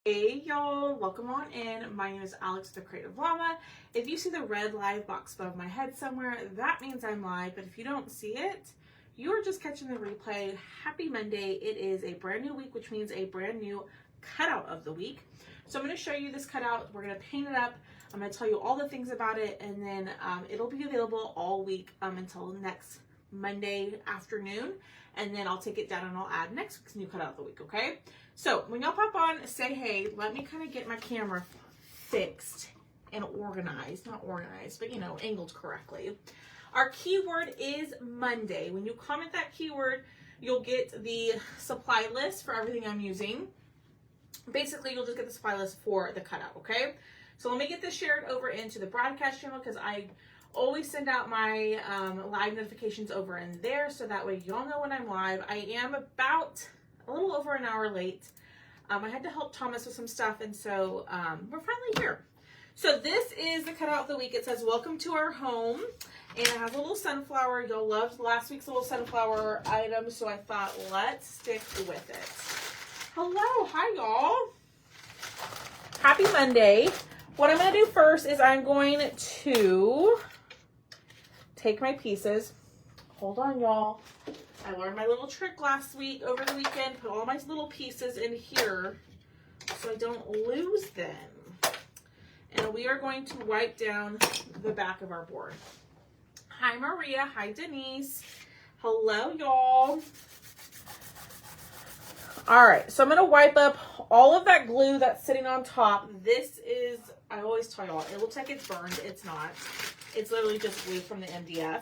Hey y'all, welcome on in. My name is Alex, the Creative Llama. If you see the red live box above my head somewhere, that means I'm live, but if you don't see it, you are just catching the replay. Happy Monday. It is a brand new week, which means a brand new cutout of the week. So I'm going to show you this cutout. We're going to paint it up. I'm going to tell you all the things about it, and then it'll be available all week until next Monday afternoon, and then I'll take it down and I'll add next week's new cutout of the week, okay? So when y'all pop on, say hey. Let me kind of get my camera fixed and organized. Not organized, but angled correctly. Our keyword is Monday. When you comment that keyword, you'll get the supply list for everything I'm using. Basically, you'll just get the supply list for the cutout, okay? So let me get this shared over into the broadcast channel because I always send out my live notifications over in there, so that way y'all know when I'm live. I am about a little over an hour late. I had to help Thomas with some stuff, and so we're finally here. So this is the cutout of the week. It says, welcome to our home, and it has a little sunflower. Y'all loved last week's little sunflower item, so I thought, let's stick with it. Hello, hi y'all. Happy Monday. What I'm going to do first is I'm going to take my pieces. Hold on, y'all. I learned my little trick last week, over the weekend. Put all my little pieces in here so I don't lose them. And we are going to wipe down the back of our board. Hi, Maria. Hi, Denise. Hello, y'all. All right, so I'm going to wipe up all of that glue that's sitting on top. This is, I always tell y'all, it looks like it's burned. It's not. It's literally just glue from the MDF.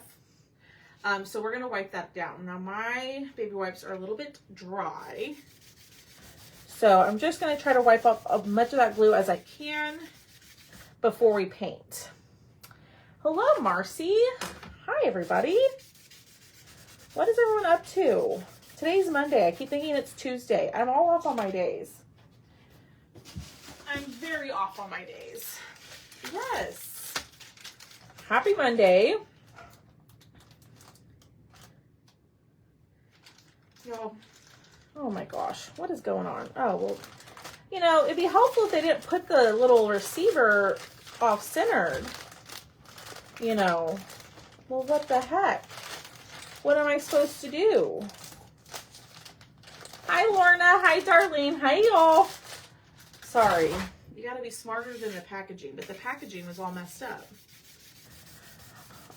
So we're going to wipe that down. Now my baby wipes are a little bit dry. So I'm just going to try to wipe up as much of that glue as I can before we paint. Hello, Marcy. Hi, everybody. What is everyone up to? Today's Monday. I keep thinking it's Tuesday. I'm all off on my days. I'm very off on my days. Yes. Happy Monday. Y'all, oh my gosh, what is going on? Oh, well, it'd be helpful if they didn't put the little receiver off-centered. Well, what the heck? What am I supposed to do? Hi, Lorna. Hi, Darlene. Hi, y'all. Sorry. You got to be smarter than the packaging, but the packaging was all messed up.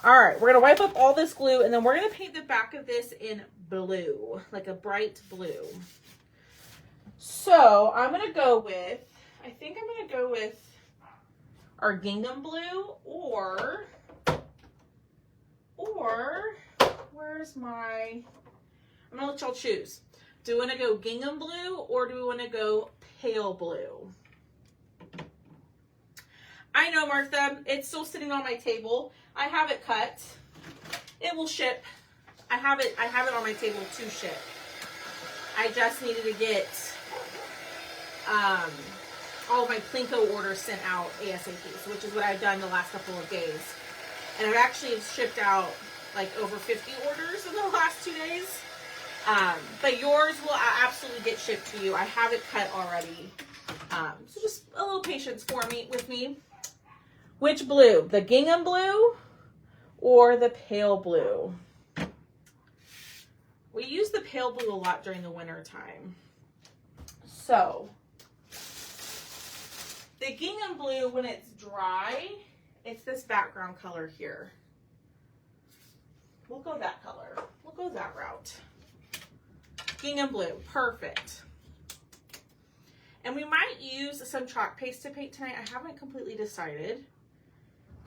All right, we're going to wipe up all this glue, and then we're going to paint the back of this in blue, like a bright blue. So I'm going to go with, I think I'm going to go with our gingham blue, or where's my, I'm going to let y'all choose. Do we want to go gingham blue, or do we want to go pale blue? I know, Martha, it's still sitting on my table. I have it cut. It will ship. I have it on my table to ship. I just needed to get all of my Plinko orders sent out ASAP, which is what I've done the last couple of days. And I've actually shipped out like over 50 orders in the last 2 days. But yours will absolutely get shipped to you. I have it cut already. So just a little patience with me. Which blue? The gingham blue or the pale blue? We use the pale blue a lot during the winter time. So the gingham blue, when it's dry, it's this background color here. We'll go that color. We'll go that route. Gingham blue, perfect. And we might use some chalk paste to paint tonight. I haven't completely decided.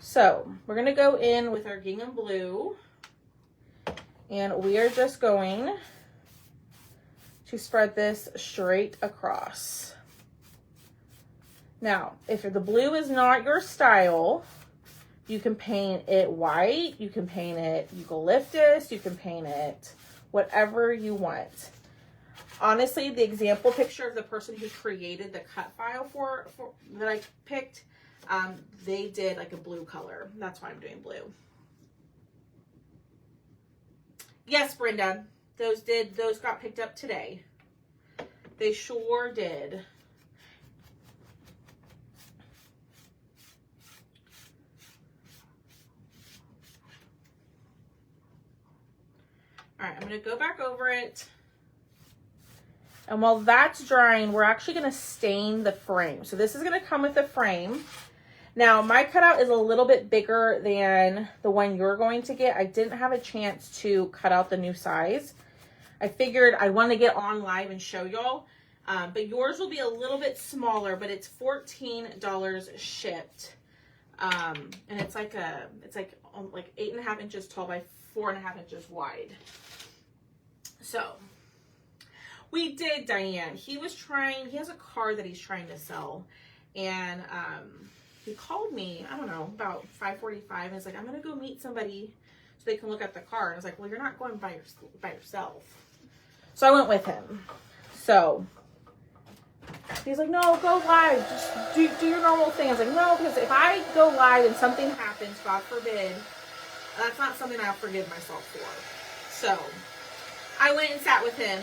So we're going to go in with our gingham blue, and we are just going to spread this straight across. Now, if the blue is not your style, you can paint it white, you can paint it eucalyptus, you can paint it whatever you want. Honestly, the example picture of the person who created the cut file for that I picked, they did like a blue color. That's why I'm doing blue. Yes, Brenda, those got picked up today. They sure did. All right, I'm gonna go back over it. And while that's drying, we're actually gonna stain the frame. So this is gonna come with the frame. Now, my cutout is a little bit bigger than the one you're going to get. I didn't have a chance to cut out the new size. I figured I want to get on live and show y'all. But yours will be a little bit smaller, but it's $14 shipped. And it's like 8.5 inches tall by 4.5 inches wide. So we did, Diane. He has a car that he's trying to sell. And he called me, I don't know, about 5:45. And he's like, I'm going to go meet somebody so they can look at the car. And I was like, well, you're not going by yourself. So I went with him. So he's like, no, go live. Just do your normal thing. I was like, no, because if I go live and something happens, God forbid, that's not something I'll forgive myself for. So I went and sat with him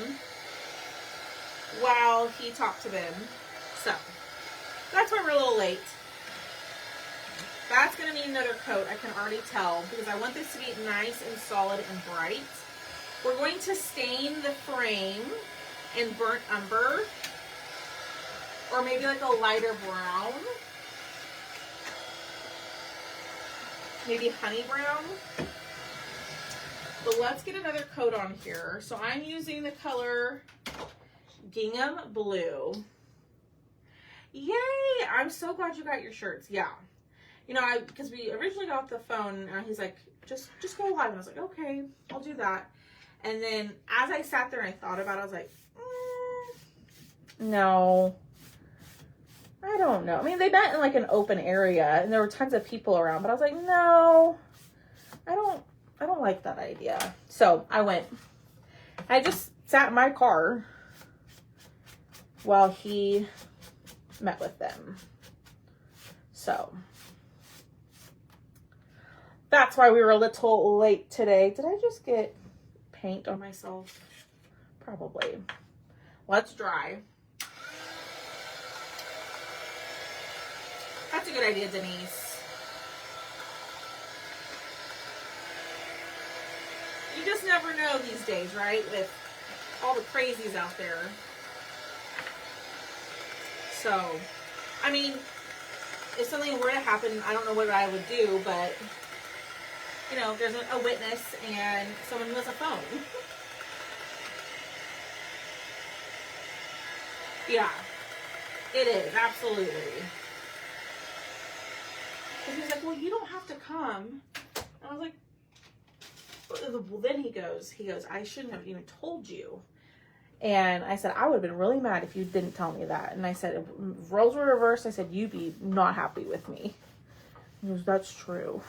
while he talked to them. So that's why we're a little late. That's going to need another coat, I can already tell, because I want this to be nice and solid and bright. We're going to stain the frame in burnt umber, or maybe like a lighter brown. Maybe honey brown. But let's get another coat on here. So I'm using the color Gingham Blue. Yay! I'm so glad you got your shirts. Yeah. You know, because we originally got off the phone, and he's like, just go live. And I was like, okay, I'll do that. And then as I sat there and I thought about it, I was like, no, I don't know. I mean, they met in like an open area and there were tons of people around, but I was like, no, I don't like that idea. So I went, I just sat in my car while he met with them. So that's why we were a little late today. Did I just get paint on myself? Probably. Let's dry. That's a good idea, Denise. You just never know these days, right? With all the crazies out there. So, I mean, if something were to happen, I don't know what I would do, but you know, there's a witness and someone who has a phone. Yeah, it is, absolutely. And he's like, well, you don't have to come. And I was like, well, then he goes, I shouldn't have even told you. And I said, I would have been really mad if you didn't tell me that. And I said, if roles were reversed, I said, you'd be not happy with me. He goes, that's true.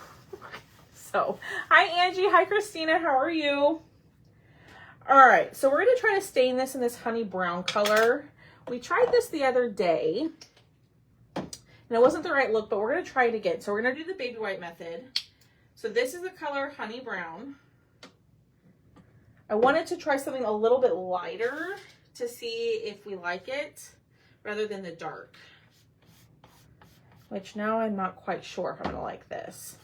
So, hi Angie, hi Christina, how are you? All right, so we're gonna try to stain this in this honey brown color. We tried this the other day, and it wasn't the right look, but we're gonna try it again. So we're gonna do the baby white method. So this is the color honey brown. I wanted to try something a little bit lighter to see if we like it, rather than the dark. Which now I'm not quite sure if I'm gonna like this.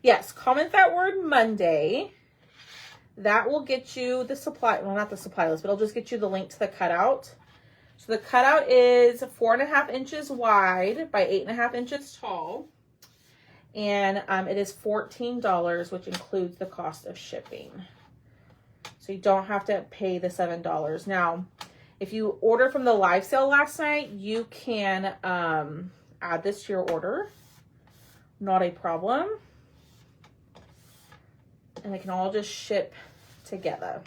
Yes, comment that word Monday. That will get you the supply, well, not the supply list, but it'll just get you the link to the cutout. So the cutout is 4.5 inches wide by 8.5 inches tall. And it is $14, which includes the cost of shipping. So you don't have to pay the $7. Now, if you order from the live sale last night, you can add this to your order. Not a problem. And they can all just ship together.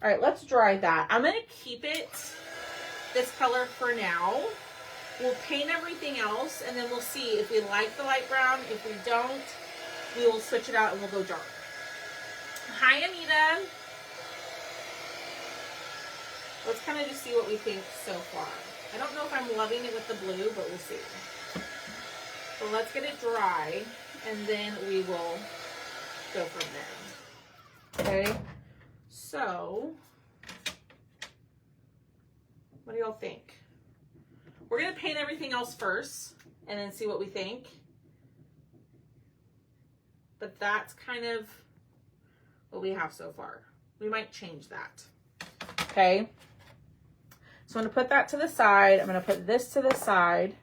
All right, let's dry that. I'm going to keep it this color for now. We'll paint everything else, and then we'll see if we like the light brown. If we don't, we will switch it out and we'll go dark. Hi, Anita. Let's kind of just see what we think so far. I don't know if I'm loving it with the blue, but we'll see. So let's get it dry, and then we will go from there. Okay, so what do y'all think? We're gonna paint everything else first and then see what we think. But that's kind of what we have so far. We might change that. Okay. So I'm going to put that to the side. I'm going to put this to the side.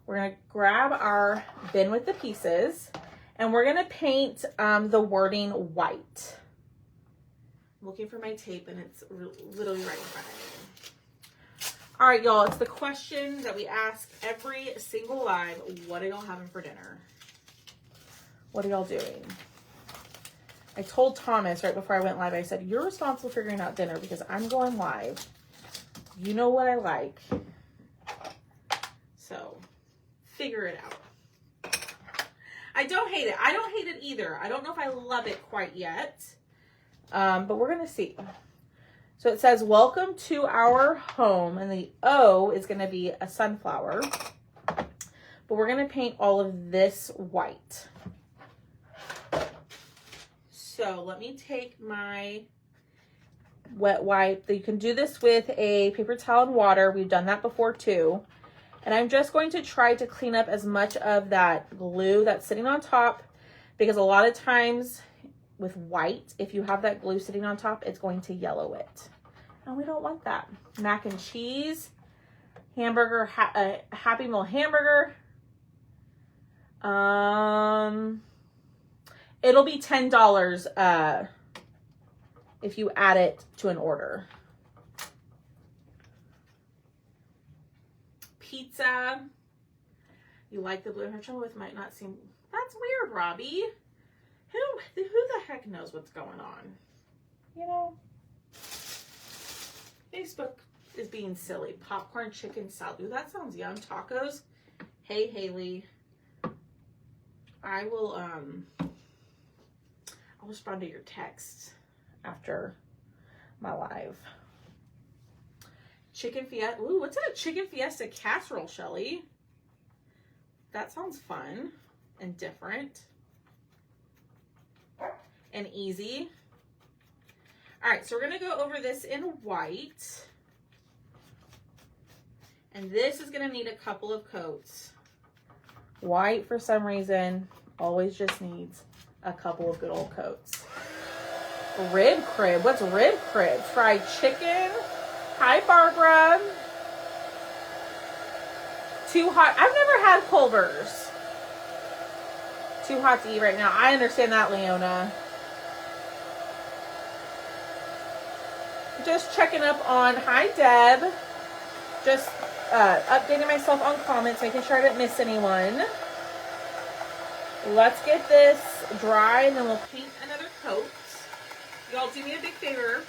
We're going to grab our bin with the pieces, and we're going to paint the wording white. I'm looking for my tape, and it's literally right in front of me. All right, y'all, it's the question that we ask every single live. What are y'all having for dinner? What are y'all doing? I told Thomas right before I went live, I said, you're responsible for figuring out dinner because I'm going live. You know what I like. So, figure it out. I don't hate it. I don't hate it either. I don't know if I love it quite yet. But we're going to see. So it says, welcome to our home. And the O is going to be a sunflower. But we're going to paint all of this white. So let me take my wet wipe. You can do this with a paper towel and water. We've done that before too. And I'm just going to try to clean up as much of that glue that's sitting on top, because a lot of times with white, if you have that glue sitting on top, it's going to yellow it. And we don't want that. Mac and cheese, hamburger, Happy Meal hamburger. It'll be $10 if you add it to an order. Pizza. You like the blue hair with might not seem. That's weird, Robbie. Who the heck knows what's going on? You know, Facebook is being silly. Popcorn, chicken salad. Ooh, that sounds yum. Tacos. Hey, Haley. I'll respond to your text after my live. Chicken fiesta. Ooh, what's in a chicken fiesta casserole, Shelly? That sounds fun and different and easy. All right, so we're gonna go over this in white. And this is gonna need a couple of coats. White, for some reason, always just needs a couple of good old coats. Rib crib. What's rib crib? Fried chicken. Hi, Barbara. Too hot. I've never had Culver's. Too hot to eat right now. I understand that, Leona. Just checking up on, hi, Deb. Just updating myself on comments, making sure I didn't miss anyone. Let's get this dry, and then we'll paint another coat. Y'all do me a big favor.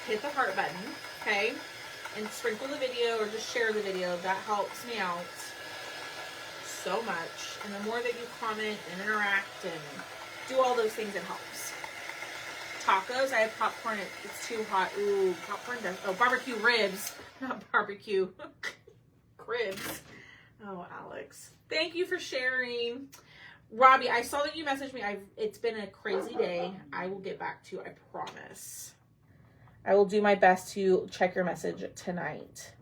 Hit the heart button, okay? And sprinkle the video or just share the video. That helps me out so much. And the more that you comment and interact and do all those things, it helps. Tacos. I have popcorn. It's too hot. Ooh, popcorn does. Oh, barbecue ribs. Not barbecue. Ribs. Oh, Alex. Thank you for sharing. Robbie, I saw that you messaged me. It's been a crazy day. I will get back to you. I promise. I will do my best to check your message tonight.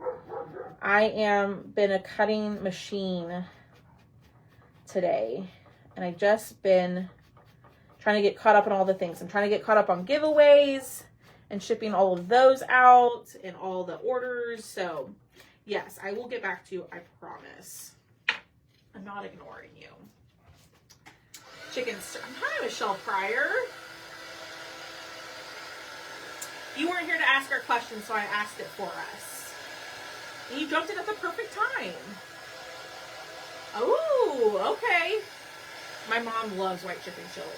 I am been a cutting machine today. And I've just been trying to get caught up on all the things. I'm trying to get caught up on giveaways and shipping all of those out and all the orders. So, yes, I will get back to you. I promise. I'm not ignoring you. Chicken stir. Hi, Michelle Pryor. You weren't here to ask our question, so I asked it for us. And you jumped in at the perfect time. Oh, okay. My mom loves white chicken chili.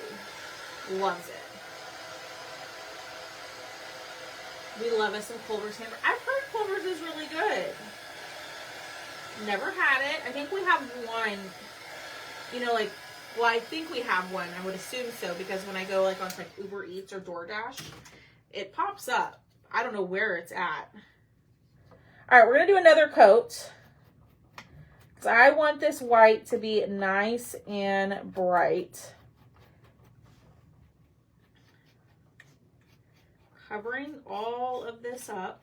Loves it. We love us some Culver's hamburger. I've heard Culver's is really good. Never had it. I think we have one, you know, like, well, I think we have one. I would assume so, because when I go like on like Uber Eats or DoorDash, it pops up. I don't know where it's at. All right, we're going to do another coat. Because I want this white to be nice and bright. Covering all of this up.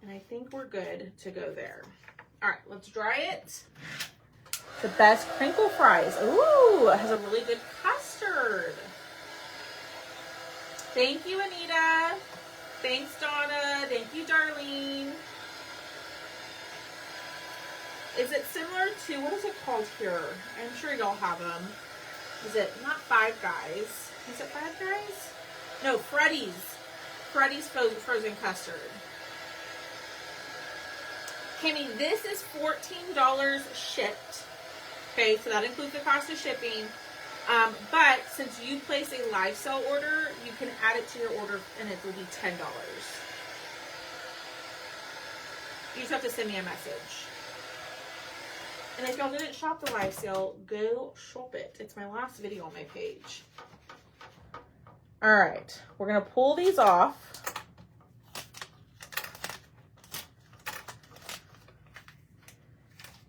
And I think we're good to go there. All right, let's dry it. The best crinkle fries. Ooh, it has a really good custard. Thank you, Anita. Thanks, Donna. Thank you, Darlene. Is it similar to, what is it called here? I'm sure y'all have them. Is it not Five Guys? Is it Five Guys? No, Freddy's. Freddy's frozen custard. Kimmy, this is $14 shipped. Okay, so that includes the cost of shipping. But since you place a live sale order, you can add it to your order and it will be $10. You just have to send me a message. And if y'all didn't shop the live sale, go shop it. It's my last video on my page. All right, we're gonna pull these off.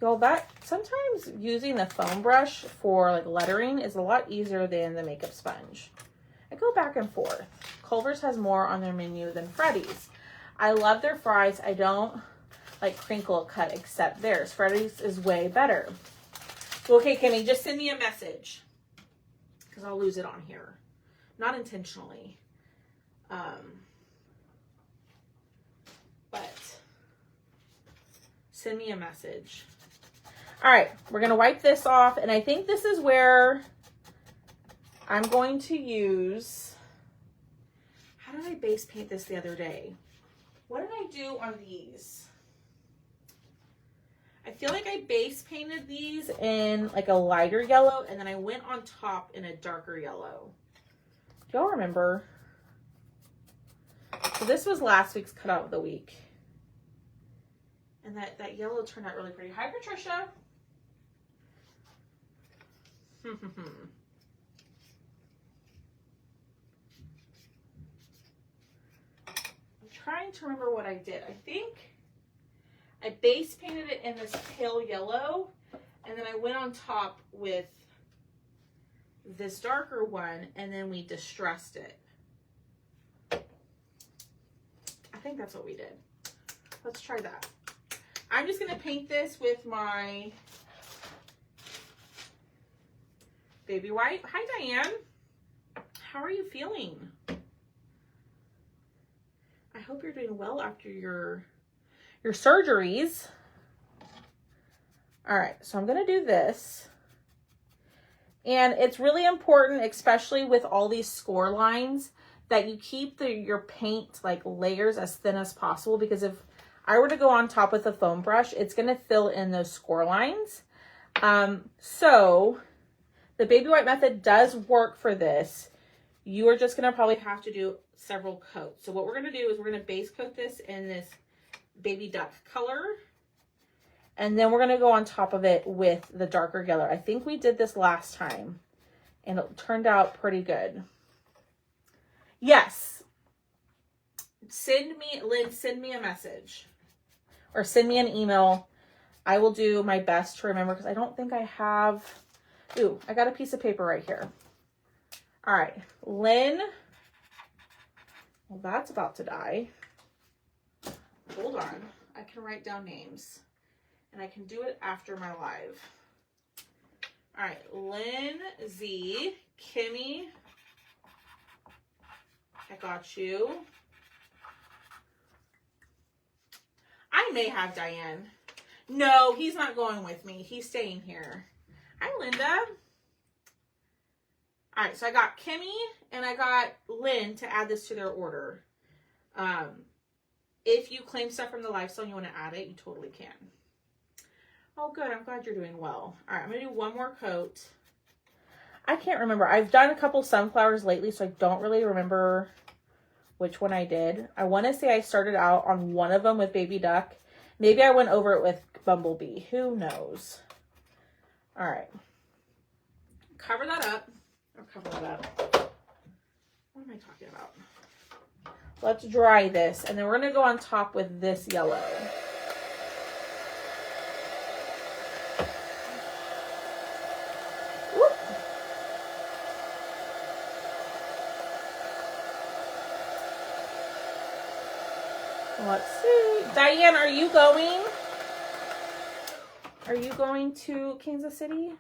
Y'all, that sometimes using the foam brush for like lettering is a lot easier than the makeup sponge. I go back and forth. Culver's has more on their menu than Freddy's. I love their fries. I don't like crinkle cut except theirs. Freddy's is way better. Okay, Kimmy, just send me a message because I'll lose it on here. Not intentionally. But send me a message. All right, we're going to wipe this off. And I think this is where I'm going to use, how did I base paint this the other day? What did I do on these? I feel like I base painted these in like a lighter yellow, and then I went on top in a darker yellow. Do y'all remember? So this was last week's cutout of the week. And that yellow turned out really pretty. Hi, Patricia. I'm trying to remember what I did. I think I base painted it in this pale yellow, and then I went on top with this darker one, and then we distressed it. I think that's what we did. Let's try that. I'm just going to paint this with my baby white. Hi, Diane. How are you feeling? I hope you're doing well after your surgeries. All right, so I'm going to do this. And it's really important, especially with all these score lines, that you keep your paint like layers as thin as possible, because if I were to go on top with a foam brush, it's going to fill in those score lines. So the baby white method does work for this. You are just going to probably have to do several coats. So what we're going to do is we're going to base coat this in this baby duck color. And then we're going to go on top of it with the darker yellow. I think we did this last time and it turned out pretty good. Yes. Lynn, send me a message or send me an email. I will do my best to remember, because I don't think I have. Ooh, I got a piece of paper right here. All right, Lynn. Well, that's about to die. Hold on. I can write down names. And I can do it after my live. All right, Lynn, Z, Kimmy. I got you. I may have Diane. No, he's not going with me. He's staying here. Hi, Linda. All right, so I got Kimmy and I got Lynn to add this to their order. If you claim stuff from the live sale and you want to add it, you totally can. Oh, good. I'm glad you're doing well. All right, I'm going to do one more coat. I can't remember. I've done a couple sunflowers lately, so I don't really remember which one I did. I want to say I started out on one of them with baby duck. Maybe I went over it with bumblebee. Who knows? All right. Cover that up. Or cover that up. What am I talking about? Let's dry this, and then we're going to go on top with this yellow. Let's see. Diane, are you going? Are you going to Kansas City?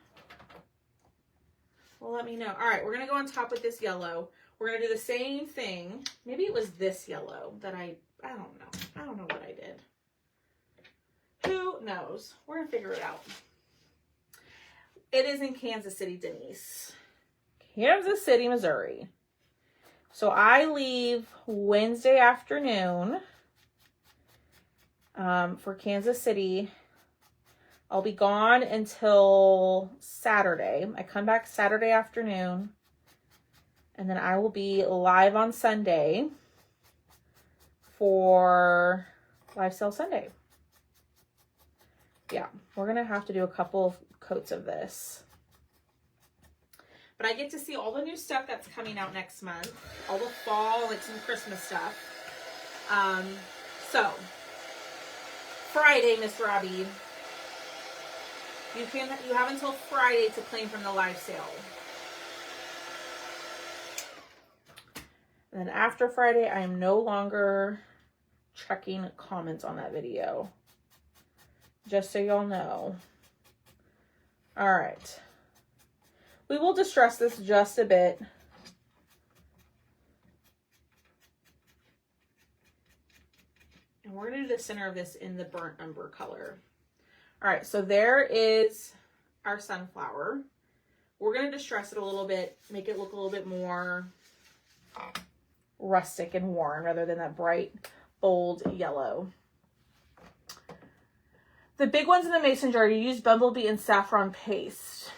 Well, let me know. All right, we're going to go on top with this yellow. We're going to do the same thing. Maybe it was this yellow that I don't know. I don't know what I did. Who knows? We're going to figure it out. It is in Kansas City, Denise. Kansas City, Missouri. So I leave Wednesday afternoon for Kansas City. I'll be gone until Saturday. I come back Saturday afternoon. And then I will be live on Sunday for Live Sale Sunday. Yeah, we're going to have to do a couple of coats of this. But I get to see all the new stuff that's coming out next month. All the fall, like some Christmas stuff. So, Friday, Miss Robbie. You have until Friday to claim from the live sale. And then after Friday, I am no longer checking comments on that video. Just so y'all know. All right. We will distress this just a bit. And we're going to do the center of this in the burnt umber color. All right, so there is our sunflower. We're going to distress it a little bit, make it look a little bit more rustic and warm rather than that bright, bold yellow. The big ones in the mason jar, you use bumblebee and saffron paste.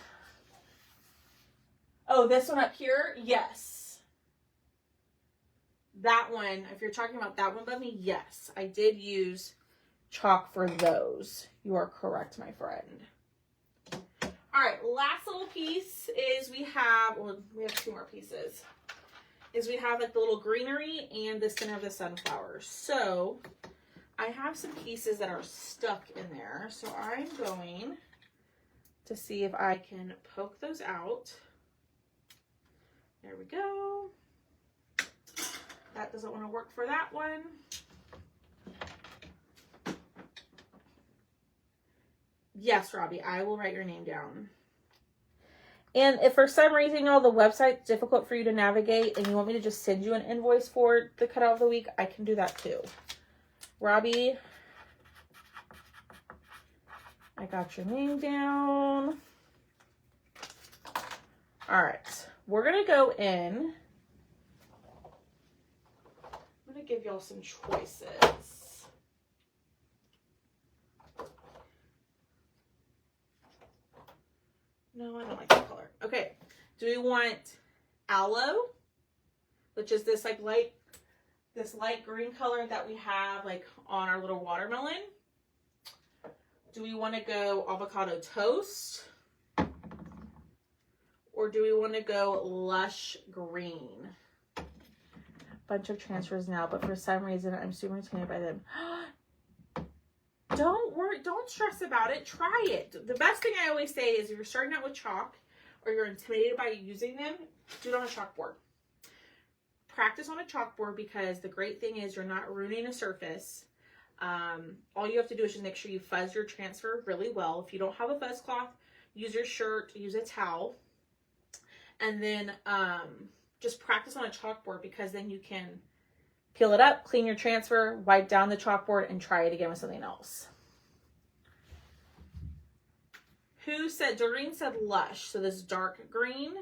Oh, this one up here? Yes. That one, if you're talking about that one, Bunny, yes. I did use chalk for those. You are correct, my friend. All right, last little piece is we have two more pieces. Is we have like the little greenery and the center of the sunflower. So I have some pieces that are stuck in there. So I'm going to see if I can poke those out. There we go. That doesn't want to work for that one. Yes, Robbie, I will write your name down. And if for some reason, the website's difficult for you to navigate and you want me to just send you an invoice for the cutout of the week, I can do that too. Robbie, I got your name down. All right, we're going to go in. I'm going to give y'all some choices. No, I don't like that color. Okay, do we want aloe, which is this like light green color that we have like on our little watermelon? Do we want to go avocado toast? Or do we want to go lush green? Bunch of transfers now, but for some reason I'm super intimidated by them. Don't worry, don't stress about it. Try it. The best thing I always say is if you're starting out with chalk or you're intimidated by using them, do it on a chalkboard. Practice on a chalkboard because the great thing is you're not ruining a surface. All you have to do is just make sure you fuzz your transfer really well. If you don't have a fuzz cloth, use your shirt, use a towel. And then just practice on a chalkboard because then you can peel it up, clean your transfer, wipe down the chalkboard, and try it again with something else. Who said, Doreen said lush, so this dark green.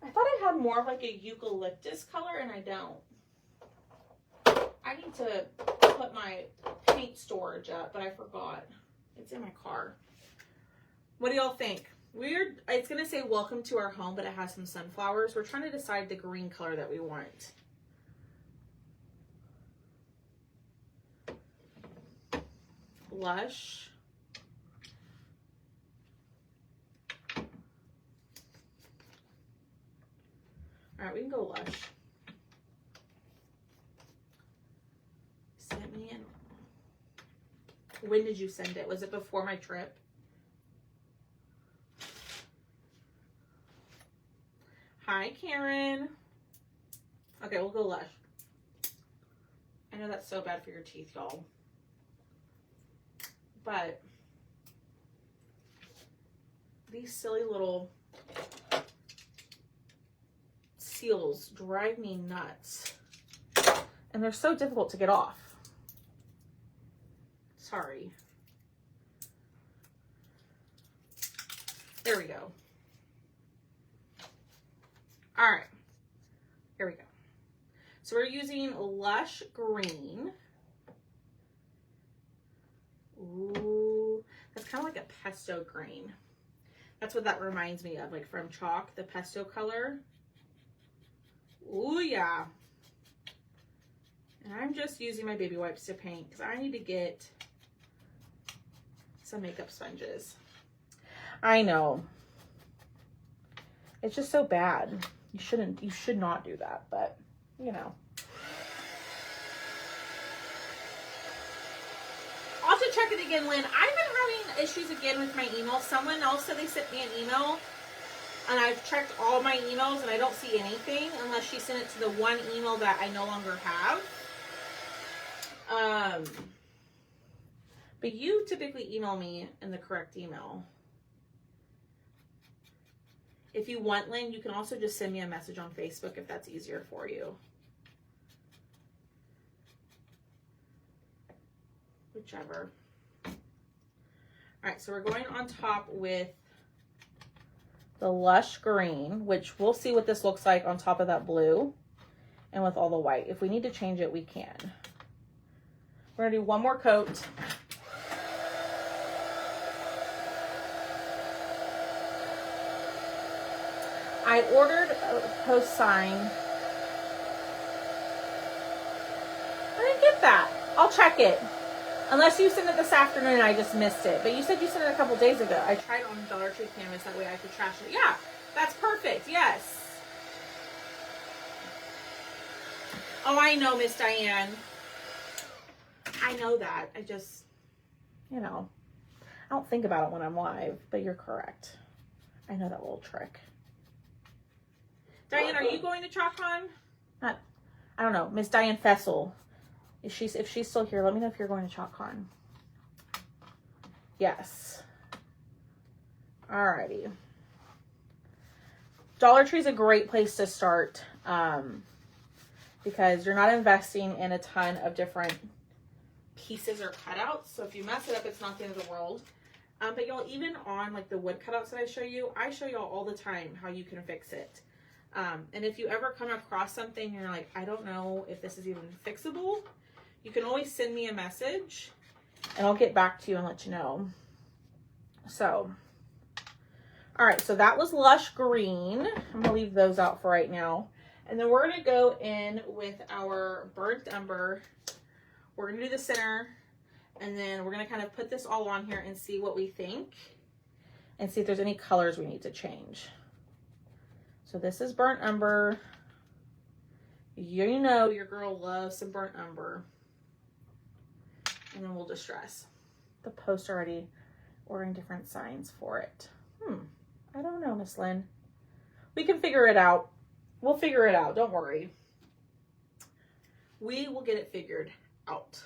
I thought I had more of like a eucalyptus color, and I don't. I need to put my paint storage up, but I forgot. It's in my car. What do y'all think? It's going to say welcome to our home, but it has some sunflowers. We're trying to decide the green color that we want. Lush. All right, we can go lush. Send me in. When did you send it? Was it before my trip? Hi, Karen. Okay, we'll go lush. I know that's so bad for your teeth, y'all. But these silly little seals drive me nuts. And they're so difficult to get off. Sorry. There we go. All right. Here we go. So we're using Lush Green. Ooh, that's kind of like a pesto green. That's what that reminds me of, like from chalk, the pesto color. Ooh, yeah. And I'm just using my baby wipes to paint because I need to get some makeup sponges. I know. It's just so bad. You should not do that, but you know. I'll have to check it again, Lynn. I've been having issues again with my email. Someone else said they sent me an email, and I've checked all my emails, and I don't see anything unless she sent it to the one email that I no longer have. But you typically email me in the correct email. If you want, Lynn, you can also just send me a message on Facebook if that's easier for you. Whichever. All right, so we're going on top with the Lush Green, which we'll see what this looks like on top of that blue and with all the white. If we need to change it, we can. We're gonna do one more coat. I ordered a post sign. I didn't get that. I'll check it. Unless you sent it this afternoon and I just missed it. But you said you sent it a couple days ago. I tried on Dollar Tree canvas, that way I could trash it. Yeah, that's perfect. Yes. Oh, I know, Miss Diane. I know that. I just, you know, I don't think about it when I'm live, but you're correct. I know that little trick. Diane, are you going to ChalkCon? I don't know. Miss Diane Fessel. If she's still here, let me know if you're going to ChalkCon. Yes. Alrighty. Dollar Tree is a great place to start because you're not investing in a ton of different pieces or cutouts. So if you mess it up, it's not the end of the world. But y'all, even on like the wood cutouts that I show y'all all the time how you can fix it. And if you ever come across something and you're like, I don't know if this is even fixable, you can always send me a message and I'll get back to you and let you know. So, all right, so that was Lush Green. I'm gonna leave those out for right now. And then we're gonna go in with our Burnt Umber. We're gonna do the center and then we're gonna kind of put this all on here and see what we think and see if there's any colors we need to change. So this is Burnt Umber. You know your girl loves some Burnt Umber. And then we'll distress. The post already ordering different signs for it. I don't know, Miss Lynn. We can figure it out. We'll figure it out. Don't worry. We will get it figured out.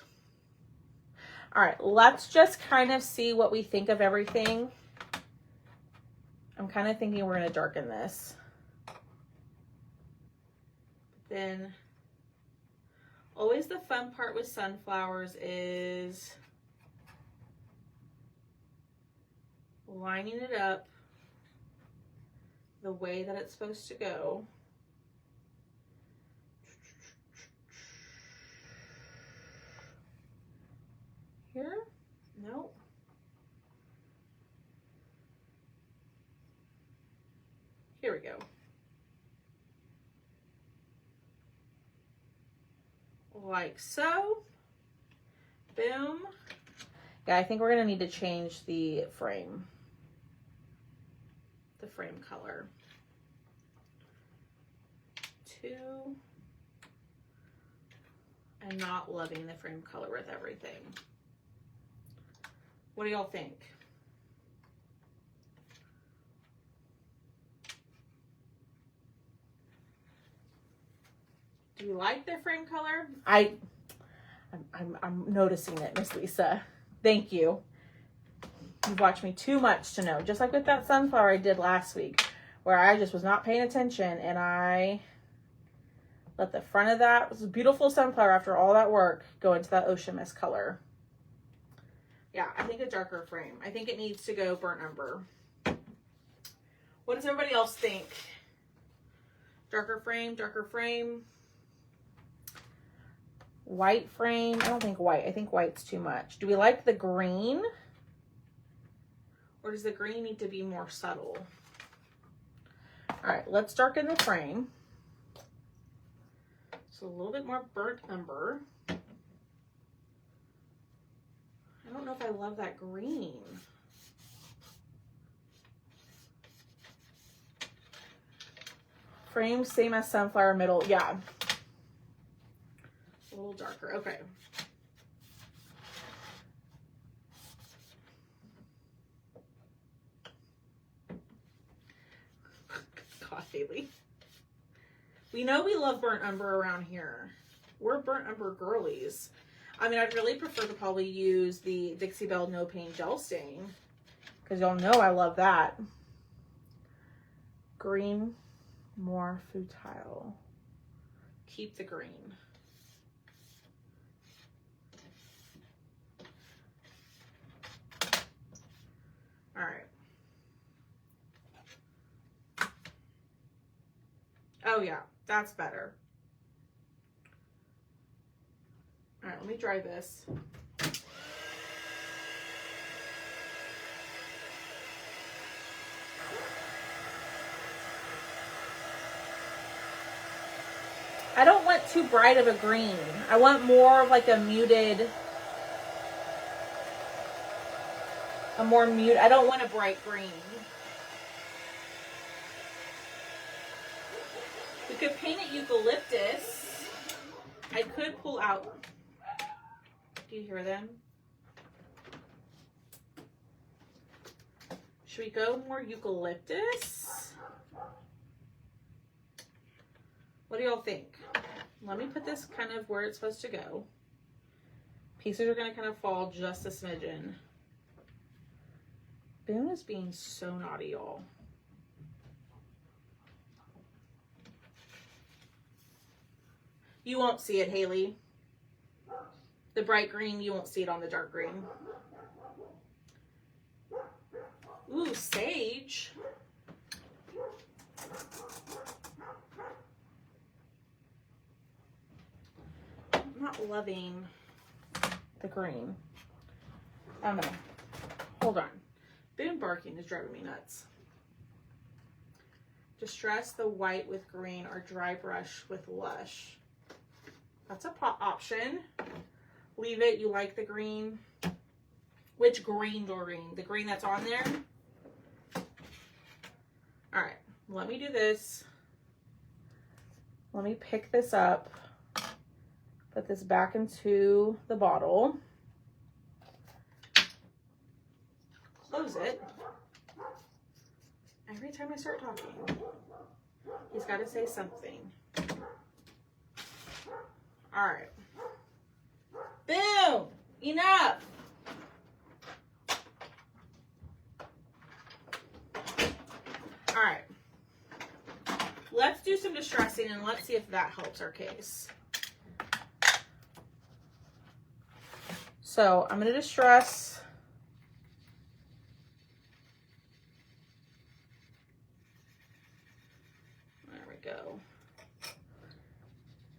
All right, let's just kind of see what we think of everything. I'm kind of thinking we're going to darken this. Then always the fun part with sunflowers is lining it up the way that it's supposed to go. Here? No. Here we go. Like so. Boom. Yeah, I think we're gonna need to change the frame color to, I'm not loving the frame color with everything. What do y'all think? Do you like the frame color? I'm noticing it, Miss Lisa. Thank you. You've watched me too much to know. Just like with that sunflower I did last week, where I just was not paying attention and I Let the front of that, this beautiful sunflower after all that work, go into that ocean mist color. Yeah, I think a darker frame. I think it needs to go burnt umber. What does everybody else think? Darker frame, darker frame. White frame. I don't think white. I think white's too much. Do we like the green? Or does the green need to be more subtle? All right, let's darken the frame. So a little bit more burnt umber. I don't know if I love that green. Frame, same as sunflower, middle. Yeah. A little darker. Okay. God, Haley. We know we love burnt umber around here. We're burnt umber girlies. I mean, I'd really prefer to probably use the Dixie Belle No Paint Gel Stain, because y'all know I love that. Green, more futile. Keep the green. All right. Oh yeah, that's better. All right, let me dry this. I don't want too bright of a green. I want more of like a muted, I don't want a bright green. We could paint it eucalyptus. I could pull out. Do you hear them? Should we go more eucalyptus? What do y'all think? Let me put this kind of where it's supposed to go. Pieces are going to kind of fall just a smidgen. Boone is being so naughty, y'all. You won't see it, Haley. The bright green, you won't see it on the dark green. Ooh, sage. I'm not loving the green. I don't know. Hold on. Boone barking is driving me nuts. Distress the white with green or dry brush with lush. That's a option. Leave it. You like the green. Which green, Doreen? The green that's on there? All right. Let me do this. Let me pick this up. Put this back into the bottle. Close it. Every time I start talking, he's got to say something. All right. Boom! Enough! All right. Let's do some distressing and let's see if that helps our case. So I'm going to distress. There we go.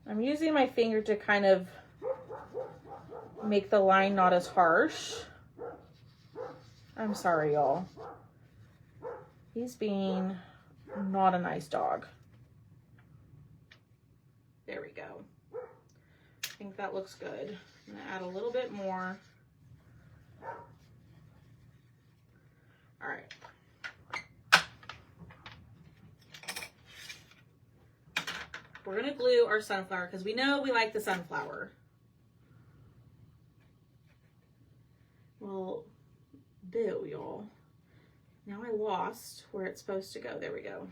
I'm using my finger to kind of make the line not as harsh. I'm sorry, y'all. He's being not a nice dog. There we go. I think that looks good. I'm gonna add a little bit more. All right. We're gonna glue our sunflower because we know we like the sunflower. Well, boo, y'all. Now I lost where it's supposed to go. There we go.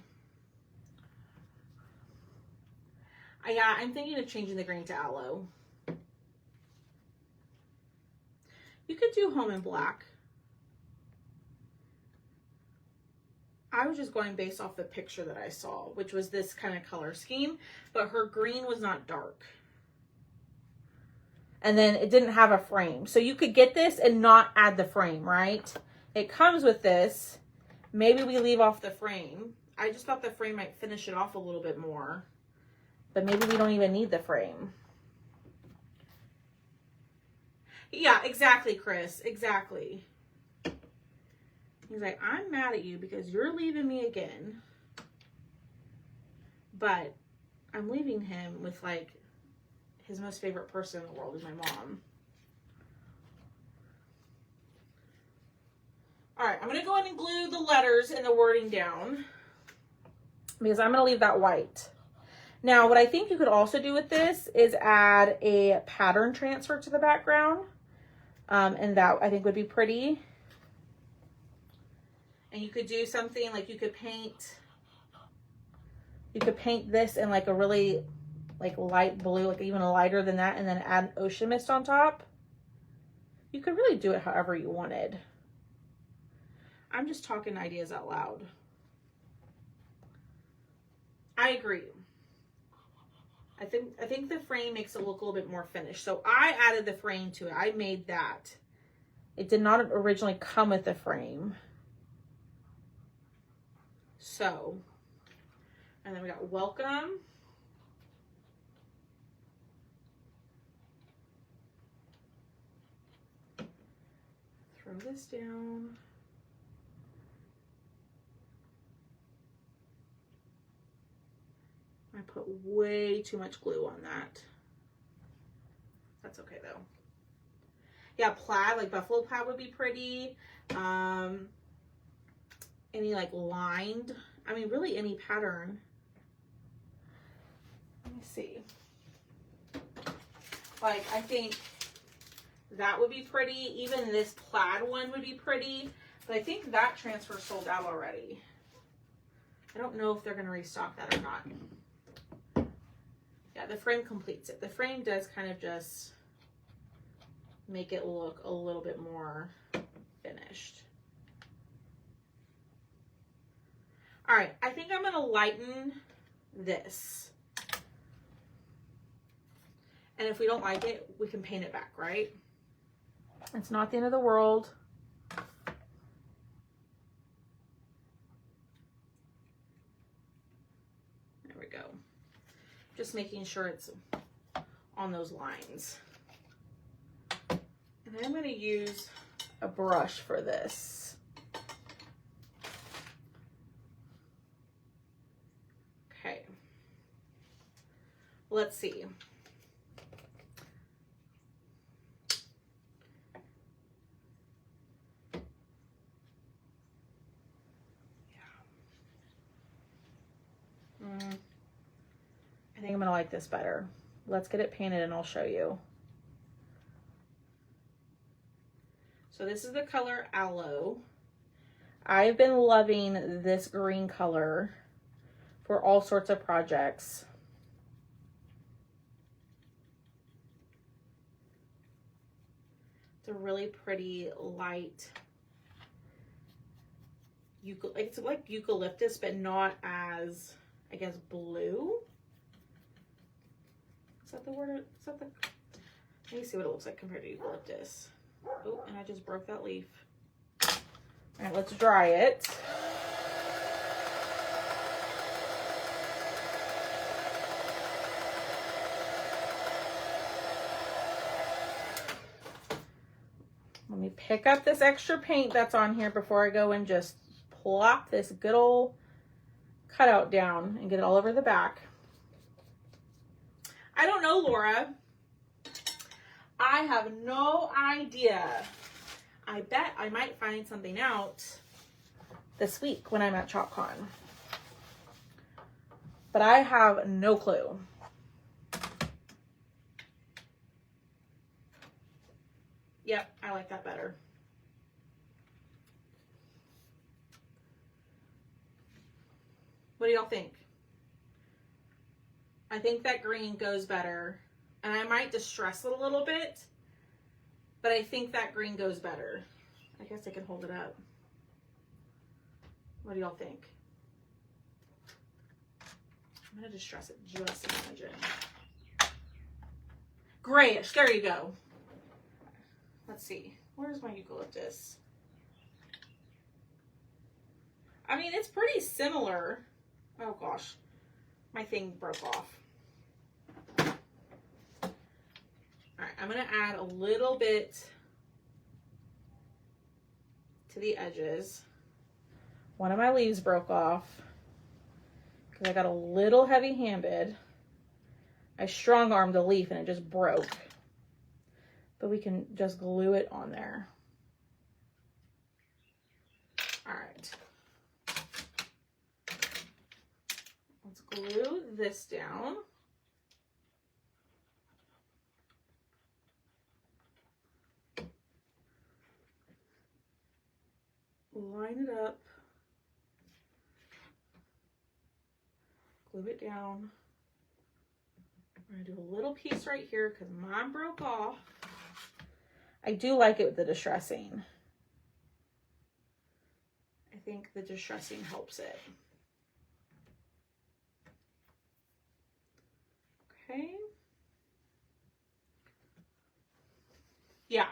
Yeah, I'm thinking of changing the green to aloe. You could do home in black. I was just going based off the picture that I saw, which was this kind of color scheme, but her green was not dark. And then it didn't have a frame. So you could get this and not add the frame, right? It comes with this. Maybe we leave off the frame. I just thought the frame might finish it off a little bit more. But maybe we don't even need the frame. Yeah, exactly, Chris. Exactly. He's like, I'm mad at you because you're leaving me again. But I'm leaving him with, like, his most favorite person in the world is my mom. All right, I'm going to go ahead and glue the letters and the wording down because I'm going to leave that white. Now, what I think you could also do with this is add a pattern transfer to the background. And that I think would be pretty. And you could do something like you could paint this in like a really like light blue, like even lighter than that, and then add ocean mist on top. You could really do it however you wanted. I'm just talking ideas out loud. I agree. I think the frame makes it look a little bit more finished. So I added the frame to it. I made that. It did not originally come with the frame. So, and then we got welcome. Throw this down. I put way too much glue on that. That's okay though. Yeah, plaid, like buffalo plaid would be pretty. Any like lined, I mean really any pattern. Let me see. Like I think that would be pretty. Even this plaid one would be pretty. But I think that transfer sold out already. I don't know if they're going to restock that or not. Yeah, the frame completes it. The frame does kind of just make it look a little bit more finished. All right, I think I'm going to lighten this. And if we don't like it, we can paint it back, right? It's not the end of the world. There we go. Just making sure it's on those lines. And then I'm going to use a brush for this. Okay. Let's see. I think I'm going to like this better. Let's get it painted and I'll show you. So this is the color Aloe. I've been loving this green color for all sorts of projects. It's a really pretty light, it's like eucalyptus, but not as, I guess, blue. Is that the word? Is that the, let me see what it looks like compared to eucalyptus. Oh, and I just broke that leaf. All right, let's dry it. Let me pick up this extra paint that's on here before I go and just plop this good old cutout down and get it all over the back. I don't know, Laura. I have no idea. I bet I might find something out this week when I'm at ChopCon. But I have no clue. Yep, I like that better. What do y'all think? I think that green goes better. And I might distress it a little bit, but I think that green goes better. I guess I can hold it up. What do y'all think? I'm going to distress it just a smidgen. Great. There you go. Let's see. Where's my eucalyptus? I mean, it's pretty similar. Oh gosh. My thing broke off. All right. I'm going to add a little bit to the edges. One of my leaves broke off because I got a little heavy-handed. I strong-armed a leaf and it just broke. But we can just glue it on there. All right. Let's glue this down. Line it up. Glue it down. We're gonna do a little piece right here because mine broke off. I do like it with the distressing. I think the distressing helps it. Okay. Yeah.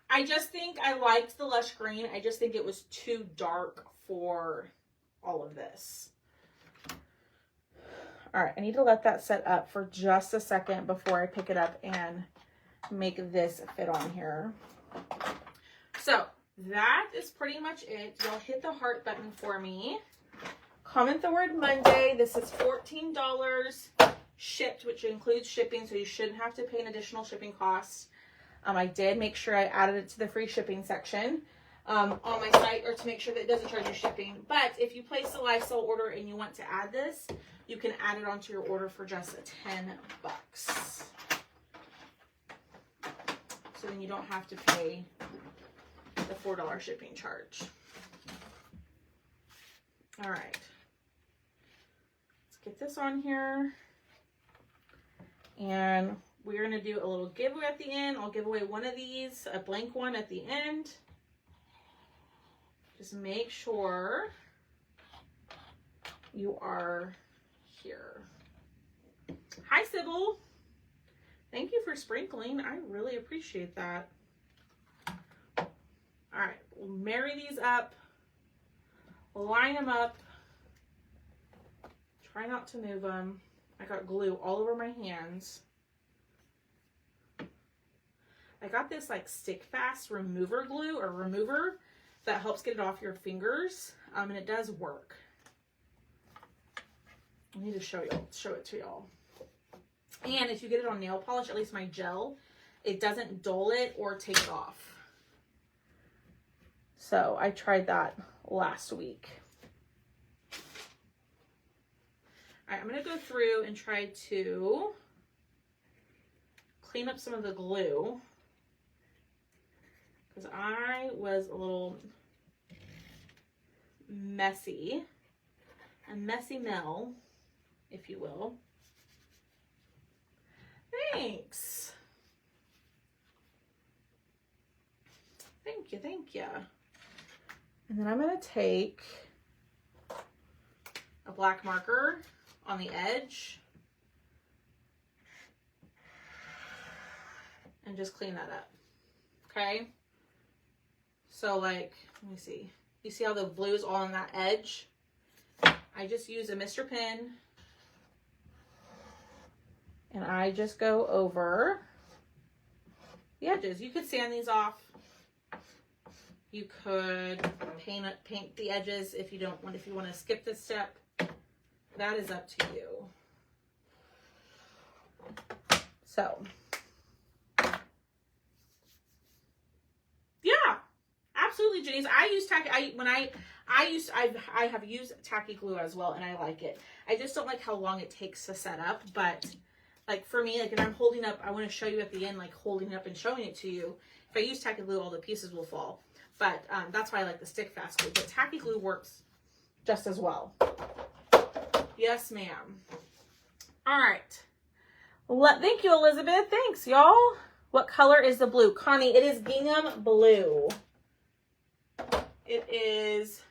I just think I liked the lush green. I just think it was too dark for all of this. All right, I need to let that set up for just a second before I pick it up and make this fit on here. So that is pretty much it. Y'all hit the heart button for me. Comment the word Monday. This is $14 shipped, which includes shipping, so you shouldn't have to pay an additional shipping cost. I did make sure I added it to the free shipping section on my site, or to make sure that it doesn't charge you shipping. But if you place a Lysol order and you want to add this, you can add it onto your order for just $10. So then you don't have to pay the $4 shipping charge. All right. Let's get this on here. And we're going to do a little giveaway at the end. I'll give away one of these, a blank one at the end. Just make sure you are here. Hi, Sybil. Thank you for sprinkling. I really appreciate that. All right, we'll marry these up. Line them up. Try not to move them. I got glue all over my hands. I got this like stick fast remover glue or remover that helps get it off your fingers. And it does work. I need to show it to y'all. And if you get it on nail polish, at least my gel, it doesn't dull it or take it off. So I tried that last week. All right, I'm going to go through and try to clean up some of the glue, because I was a little messy, a messy Mel, if you will. Thanks. Thank you, thank you. And then I'm going to take a black marker on the edge and just clean that up. Okay? So like, let me see. You see how the blue is all on that edge? I just use a Mr. Pen and I just go over the edges. You could sand these off. You could paint the edges if you don't want, if you want to skip this step. That is up to you. So, yeah, absolutely, Janice. I use tacky. I have used tacky glue as well, and I like it. I just don't like how long it takes to set up. But like for me, like, and I'm holding up. I want to show you at the end, like holding it up and showing it to you. If I use tacky glue, all the pieces will fall. But that's why I like the stick fast glue. But tacky glue works just as well. Yes, ma'am. All right. Thank you, Elizabeth. Thanks, y'all. What color is the blue? Connie, it is gingham blue. It is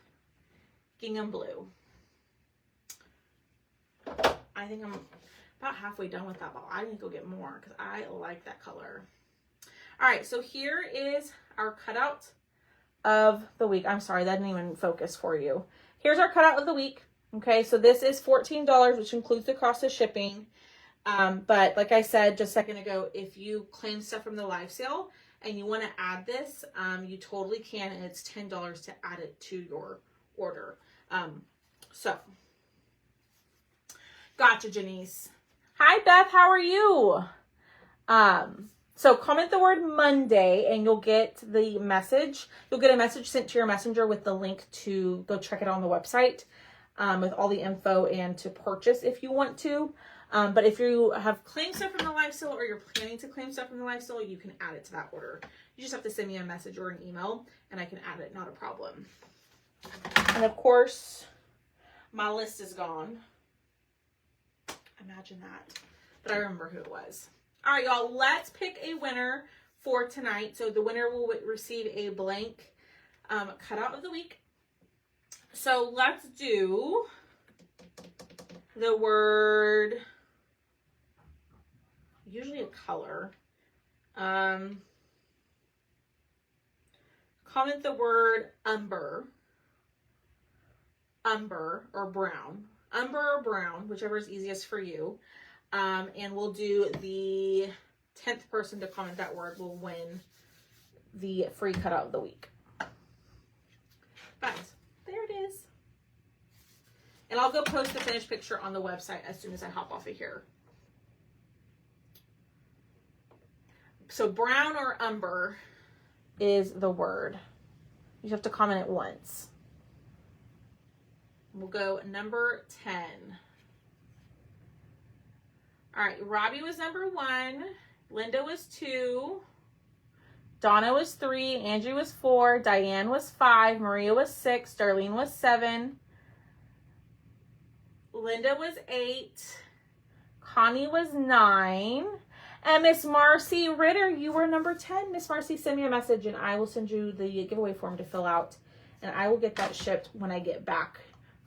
gingham blue. I think I'm about halfway done with that ball. I need to go get more because I like that color. All right, so here is our cutout of the week. I'm sorry, that didn't even focus for you. Here's our cutout of the week. Okay, so this is $14, which includes the cost of shipping. But like I said just a second ago, if you claim stuff from the live sale and you want to add this, you totally can, and it's $10 to add it to your order. So, gotcha, Janice. Hi, Beth. How are you? So comment the word Monday and you'll get the message. You'll get a message sent to your messenger with the link to go check it out on the website, with all the info and to purchase if you want to. But if you have claimed stuff from the live sale or you're planning to claim stuff from the live sale, you can add it to that order. You just have to send me a message or an email and I can add it, not a problem. And of course, my list is gone. Imagine that. But I remember who it was. All right, y'all, let's pick a winner for tonight. So the winner will receive a blank cutout of the week. So let's do the word, usually a color. Comment the word umber. Umber or brown. Umber or brown, whichever is easiest for you. And we'll do the 10th person to comment that word will win the free cutout of the week. But there it is. And I'll go post the finished picture on the website as soon as I hop off of here. So brown or umber is the word. You have to comment it once. We'll go number 10. All right, Robbie was number 1. Linda was 2. Donna was 3. Angie was 4. Diane was 5. Maria was 6. Darlene was 7. Linda was 8. Connie was 9. And Miss Marcy Ritter, you were number 10. Miss Marcy, send me a message and I will send you the giveaway form to fill out. And I will get that shipped when I get back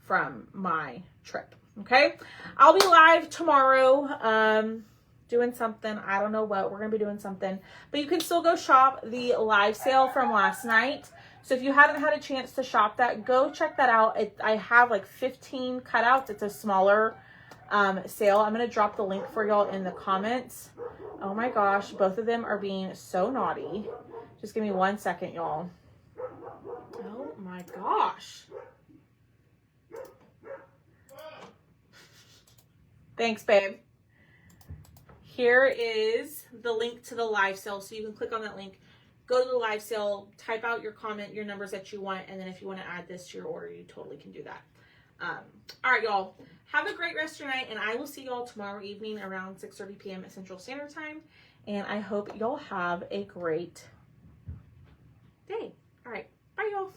from my trip. Okay, I'll be live tomorrow doing something. I don't know what. We're going to be doing something. But you can still go shop the live sale from last night. So if you haven't had a chance to shop that, go check that out. I have like 15 cutouts. It's a smaller sale. I'm going to drop the link for y'all in the comments. Oh my gosh, both of them are being so naughty. Just give me 1 second, y'all. Oh my gosh. Thanks, babe. Here is the link to the live sale. So you can click on that link, go to the live sale, type out your comment, your numbers that you want. And then if you want to add this to your order, you totally can do that. All right, y'all. Have a great rest of your night. And I will see y'all tomorrow evening around 6:30 p.m. at Central Standard Time. And I hope y'all have a great day. All right. Bye, y'all.